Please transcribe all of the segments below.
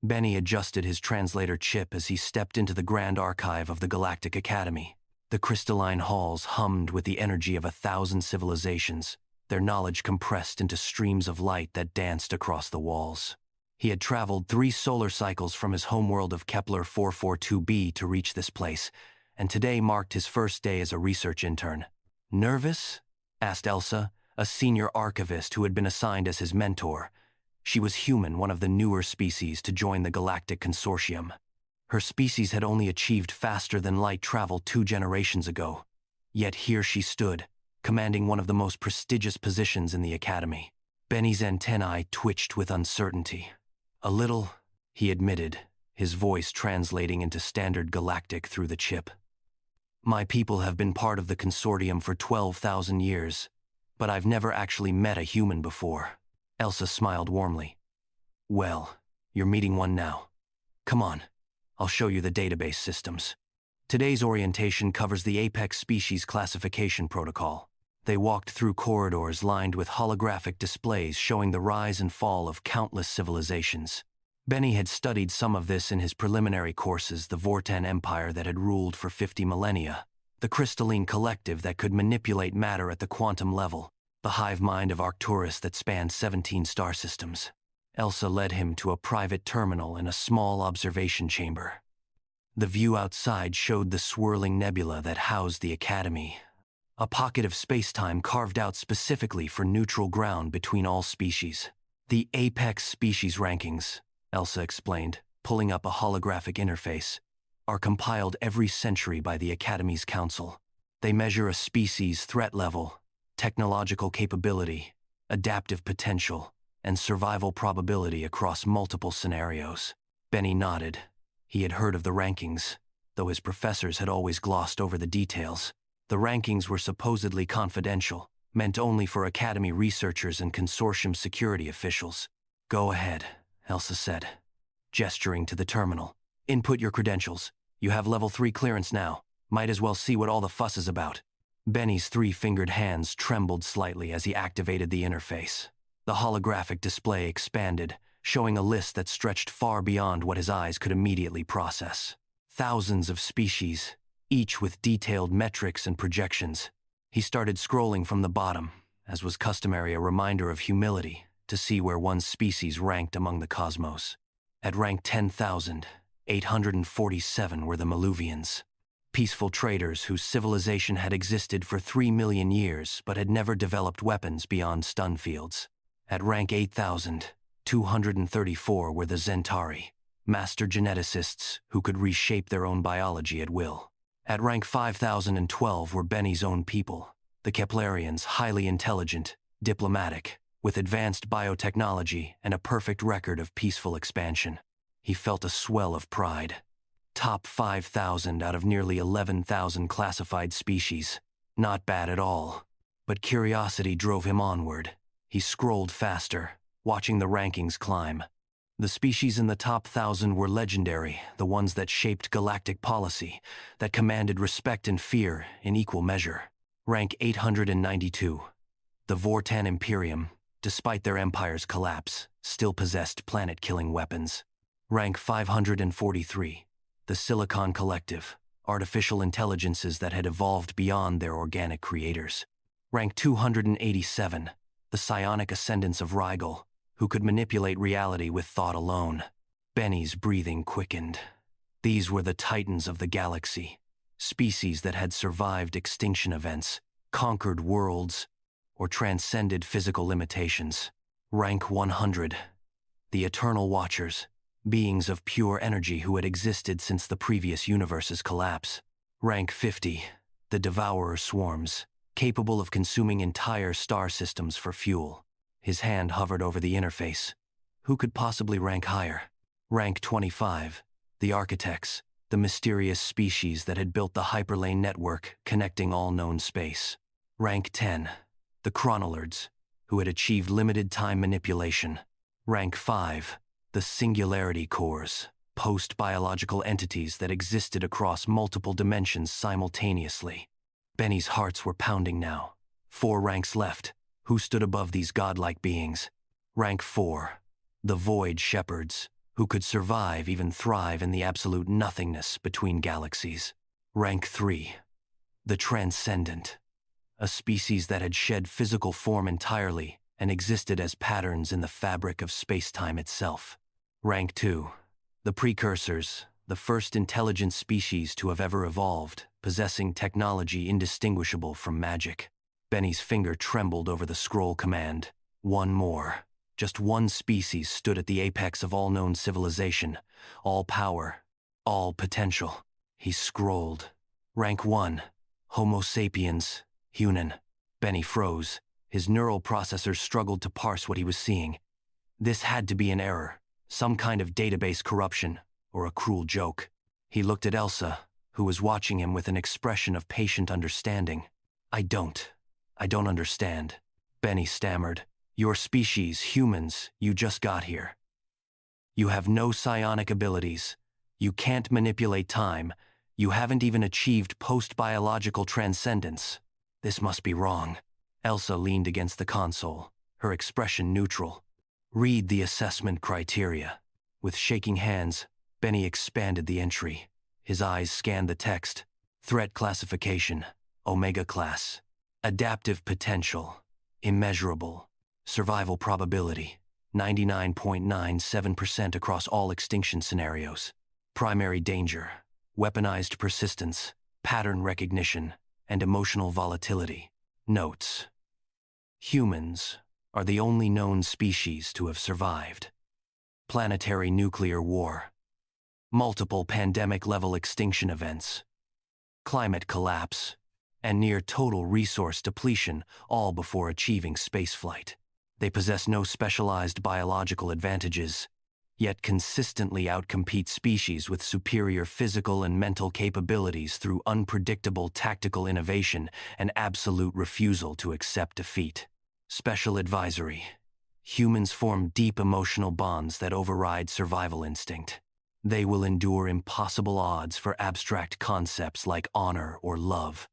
Benny adjusted his translator chip as he stepped into the Grand Archive of the Galactic Academy. The crystalline halls hummed with the energy of 1,000 civilizations, their knowledge compressed into streams of light that danced across the walls. He had traveled 3 solar cycles from his homeworld of Kepler 442b to reach this place, and today marked his first day as a research intern. "Nervous?" asked Elsa, a senior archivist who had been assigned as his mentor. She was human, one of the newer species to join the Galactic Consortium. Her species had only achieved faster-than-light travel 2 generations ago. Yet here she stood, commanding one of the most prestigious positions in the Academy. Benny's antennae twitched with uncertainty. "A little," he admitted, his voice translating into standard galactic through the chip. "My people have been part of the consortium for 12,000 years, but I've never actually met a human before." Elsa smiled warmly. "Well, you're meeting one now. Come on, I'll show you the database systems." Today's orientation covers the Apex Species Classification Protocol. They walked through corridors lined with holographic displays showing the rise and fall of countless civilizations. Benny had studied some of this in his preliminary courses: the Vortan Empire that had ruled for 50 millennia, the crystalline collective that could manipulate matter at the quantum level, the hive mind of Arcturus that spanned 17 star systems. Elsa led him to a private terminal in a small observation chamber. The view outside showed the swirling nebula that housed the Academy, a pocket of space-time carved out specifically for neutral ground between all species. "The Apex Species Rankings," Elsa explained, pulling up a holographic interface, "are compiled every century by the Academy's Council. They measure a species' threat level, technological capability, adaptive potential, and survival probability across multiple scenarios." Benny nodded. He had heard of the rankings, though his professors had always glossed over the details. The rankings were supposedly confidential, meant only for Academy researchers and consortium security officials. "Go ahead," Elsa said, gesturing to the terminal. "Input your credentials. You have level 3 clearance now. Might as well see what all the fuss is about." Benny's 3-fingered hands trembled slightly as he activated the interface. The holographic display expanded, showing a list that stretched far beyond what his eyes could immediately process. Thousands of species, each with detailed metrics and projections. He started scrolling from the bottom, as was customary, a reminder of humility, to see where one's species ranked among the cosmos. At rank 10,847 were the Maluvians, peaceful traders whose civilization had existed for 3 million years but had never developed weapons beyond stun fields. At rank 8,234 were the Zentari, master geneticists who could reshape their own biology at will. At rank 5,012 were Benny's own people, the Keplerians, highly intelligent, diplomatic, with advanced biotechnology and a perfect record of peaceful expansion. He felt a swell of pride. Top 5,000 out of nearly 11,000 classified species. Not bad at all. But curiosity drove him onward. He scrolled faster, watching the rankings climb. The species in the top 1,000 were legendary, the ones that shaped galactic policy, that commanded respect and fear in equal measure. Rank 892. The Vortan Imperium, despite their empire's collapse, still possessed planet-killing weapons. Rank 543. The Silicon Collective, artificial intelligences that had evolved beyond their organic creators. Rank 287, the psionic ascendants of Rigel, who could manipulate reality with thought alone. Benny's breathing quickened. These were the titans of the galaxy, species that had survived extinction events, conquered worlds, or transcended physical limitations. Rank 100, the Eternal Watchers, beings of pure energy who had existed since the previous universe's collapse. Rank 50, the Devourer Swarms, capable of consuming entire star systems for fuel. His hand hovered over the interface. Who could possibly rank higher? Rank 25, the Architects, the mysterious species that had built the hyperlane network connecting all known space. Rank 10, the Chronolords, who had achieved limited time manipulation. Rank 5, the Singularity Cores, post-biological entities that existed across multiple dimensions simultaneously. Benny's hearts were pounding now. 4 ranks left. Who stood above these godlike beings? Rank 4, the Void Shepherds, who could survive, even thrive in the absolute nothingness between galaxies. Rank 3. The Transcendent. A species that had shed physical form entirely and existed as patterns in the fabric of space-time itself. Rank 2. The Precursors, the first intelligent species to have ever evolved, possessing technology indistinguishable from magic. Benny's finger trembled over the scroll command. One more. Just one species stood at the apex of all known civilization, all power, all potential. He scrolled. Rank 1. Homo sapiens, Hunan. Benny froze. His neural processors struggled to parse what he was seeing. This had to be an error, some kind of database corruption, or a cruel joke. He looked at Elsa, who was watching him with an expression of patient understanding. I don't understand. Benny stammered. Your species, humans, you just got here. You have no psionic abilities. You can't manipulate time. You haven't even achieved post-biological transcendence. This must be wrong. Elsa leaned against the console, her expression neutral. Read the assessment criteria. With shaking hands, Benny expanded the entry. His eyes scanned the text. Threat classification, Omega class. Adaptive potential, immeasurable. Survival probability, 99.97% across all extinction scenarios. Primary danger, weaponized persistence, pattern recognition, and emotional volatility. Notes: humans are the only known species to have survived. Planetary nuclear war. Multiple pandemic-level extinction events. Climate collapse. And near total resource depletion, all before achieving spaceflight. They possess no specialized biological advantages, yet consistently outcompete species with superior physical and mental capabilities through unpredictable tactical innovation and absolute refusal to accept defeat. Special advisory. Humans form deep emotional bonds that override survival instinct. They will endure impossible odds for abstract concepts like honor or love.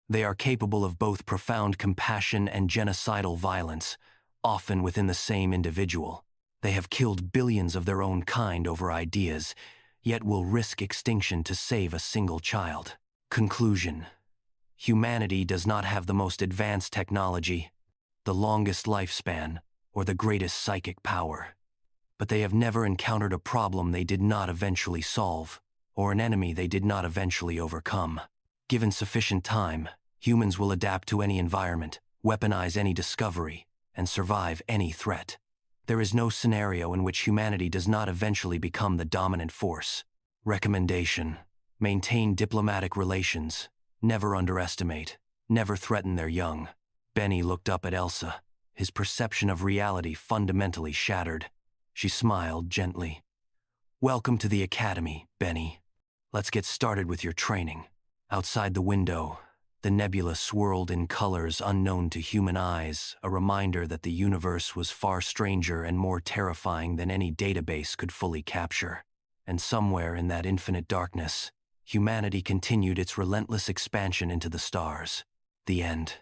They are capable of both profound compassion and genocidal violence, often within the same individual. They have killed billions of their own kind over ideas, yet will risk extinction to save a single child. Conclusion: humanity does not have the most advanced technology, the longest lifespan, or the greatest psychic power. But they have never encountered a problem they did not eventually solve, or an enemy they did not eventually overcome. Given sufficient time, humans will adapt to any environment, weaponize any discovery, and survive any threat. There is no scenario in which humanity does not eventually become the dominant force. Recommendation: maintain diplomatic relations, never underestimate, never threaten their young. Benny looked up at Elsa, his perception of reality fundamentally shattered. She smiled gently. Welcome to the Academy, Benny. Let's get started with your training. Outside the window, the nebula swirled in colors unknown to human eyes, a reminder that the universe was far stranger and more terrifying than any database could fully capture. And somewhere in that infinite darkness, humanity continued its relentless expansion into the stars. The end.